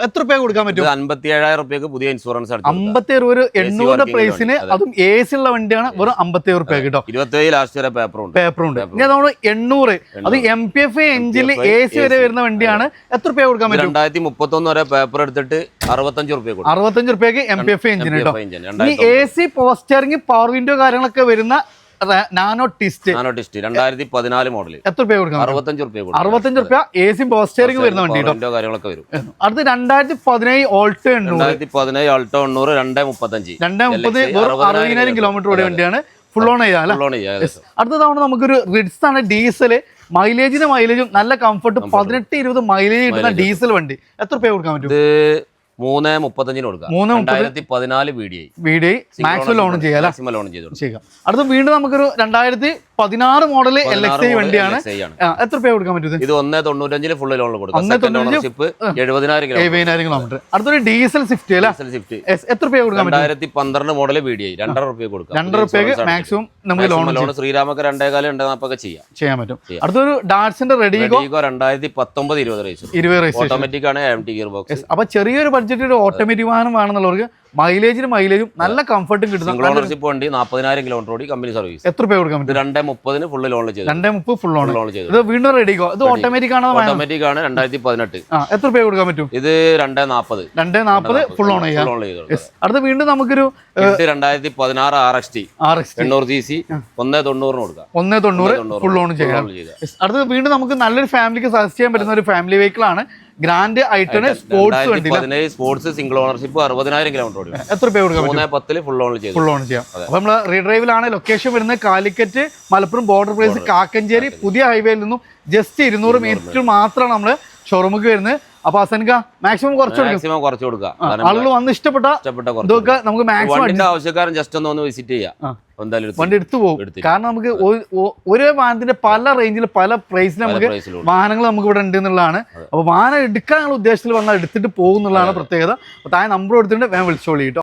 എത്ര രൂപ കൊടുക്കാൻ പറ്റും? 57,000 രൂപയ്ക്ക് പുതിയ ഇൻഷുറൻസ് 57 ഒരു 800 പ്രൈസിന് അതും AC ഉള്ള വണ്ടിയാണ്. വെറും 57 രൂപ കേട്ടോ. 27 ലാസ്റ്റ് വരെ പേപ്പറുണ്ട്. ഇനി നമ്മൾ 800 അത് MPF എഞ്ചിനിൽ AC വരെ വരുന്ന വണ്ടിയാണ്. എത്ര രൂപ കൊടുക്കാൻ പറ്റും? 2031 വരെ പേപ്പർ എടുത്തിട്ട് 65 രൂപ 65 രൂപയ്ക്ക് MPF എഞ്ചിൻ കേട്ടോ. ഈ AC പോസ്റ്ററിംഗ് പവർ വിൻഡോ കാര്യങ്ങളൊക്കെ വരുന്ന നാനോ ടിസ്റ്റ് 2014 മോഡൽ എത്ര രൂപ കൊടുക്കാം? 65 രൂപ AC പോസ്റ്ററിംഗ് വരുന്ന വണ്ടി കേട്ടോ. കാര്യങ്ങളൊക്കെ വരും. അടുത്ത് 2017 ഓൾട്ടോ 2017 ഓൾട്ടോ 800 230 വെറും 60,000 കിലോമീറ്റർ ഓടിയ വണ്ടിയാണ്. ഫുൾ ഓൺ ചെയ്യാം. അടുത്ത തവണ നമുക്കൊരു റിഡ്സ് ആണ് ഡീസൽ. മൈലേജും നല്ല കംഫർട്ട് 18-20 മൈലേജ് കിട്ടുന്ന ഡീസൽ വണ്ടി. എത്ര രൂപ കൊടുക്കാൻ പറ്റും? 335 കൊടുക്കാം. 2014 VDI മാക്സിമം ലോൺ ചെയ്യാം. അടുത്ത വീണ്ടും നമുക്കൊരു 2016 മോഡൽ LXi വണ്ടിയാണ്. എത്ര രൂപ കൊടുക്കാൻ പറ്റും? ഇത് 195 ഫുൾ ലോൺ കൊടുക്കാം. 70,000 കിലോമീറ്റർ. അടുത്തൊരു ഡീസൽ സ്വിഫ്റ്റ് അല്ലേ? എത്ര രൂപ കൊടുക്കാൻ പറ്റും? 2012 മോഡൽ VDI 2.5 രൂപ കൊടുക്കാം. 2 രൂപയ്ക്ക് മാക്സിമം നമുക്ക് ലോൺ ശ്രീരാമൊക്കെ 2.4 2.40 ചെയ്യാൻ പറ്റും. അടുത്തൊരു ഡാറ്റ്സിന്റെ റെഡിഗോ 2019-20 റേസ് ഓട്ടോമാറ്റിക് ആണ്. AMT gear box. അപ്പൊ ചെറിയൊരു ബഡ്ജറ്റ് ഒരു ഓട്ടോമാറ്റിക് വാഹനം വേണമെന്നുള്ളവർക്ക് മൈലേജും നല്ല കംഫർട്ടും കിട്ടുന്ന വണ്ടി 40,000 കിലോമീറ്റർ ഓടി കമ്പനി സർവീസ്. എത്ര രൂപ കൊടുക്കാൻ പറ്റും? 230 ഫുൾ ലോൺ ചെയ്തു. 230 ഫുൾ ലോൺ ചെയ്തു. ഇത് വീണ്ടും റെഡിഗോ. ഇത് ഓട്ടോമാറ്റിക് ആണ്. 2018. എത്ര രൂപ കൊടുക്കാൻ പറ്റും? ഇത് 240 ഫുൾ ലോൺ ചെയ്യാം. അടുത്ത വീണ്ടും നമുക്കൊരു 2016 RXT 800cc 190 കൊടുക്കാം. 190 ഫുൾ ലോൺ ചെയ്യാം. അടുത്ത വീണ്ടും നമുക്ക് നല്ലൊരു ഫാമിലിക്ക് സജസ്റ്റ് ചെയ്യാൻ പറ്റുന്ന ഒരു ഫാമിലി വെഹിക്കിൾ ആണ്. ഗ്രാൻഡ് ഐറ്റൺ സ്പോർട്സ് വണ്ടി. സ്പോർട്സ് സിംഗിൾ ഓണർഷിപ്പ് 60,000 കിലോമീറ്റർ ഓടി. എത്ര രൂപ കൊടുക്കാം? 310 ഫുൾ ലോൺ ചെയ്യാം. അപ്പൊ നമ്മള് റീഡ്രൈവിലാണ്. ലൊക്കേഷൻ വരുന്നത് കാലിക്കറ്റ് മലപ്പുറം ബോർഡർ പ്ലേസ് കാക്കഞ്ചേരി. പുതിയ ഹൈവേയിൽ നിന്നും ജസ്റ്റ് 200 മീറ്റർ മാത്രമാണ് നമ്മള് ഷോറൂമിക്ക് വരുന്നത്. അപ്പൊ അസൻക മാക്സിമം കുറച്ച് കൊടുക്കാം. ആളുകൾ വന്ന് ഇഷ്ടപ്പെട്ട ഇതൊക്കെ നമുക്ക് മാക്സിമം ആവശ്യക്കാരൻ ജസ്റ്റ് ഒന്ന് വിസിറ്റ് ചെയ്യാം. വണ്ടി എടുത്തു പോകും. കാരണം നമുക്ക് ഒരേ വാഹനത്തിന്റെ പല റേഞ്ചിൽ പല പ്രൈസിൽ നമുക്ക് വാഹനങ്ങൾ നമുക്ക് ഇവിടെ ഉണ്ട് എന്നുള്ളതാണ്. അപ്പൊ വാഹനം എടുക്കാൻ ഉദ്ദേശത്തിൽ വന്നാൽ എടുത്തിട്ട് പോകുന്നുള്ളതാണ് പ്രത്യേകത. താഴെ നമ്പർ എടുത്തിട്ട് വേഗം വിളിച്ചോളി കേട്ടോ.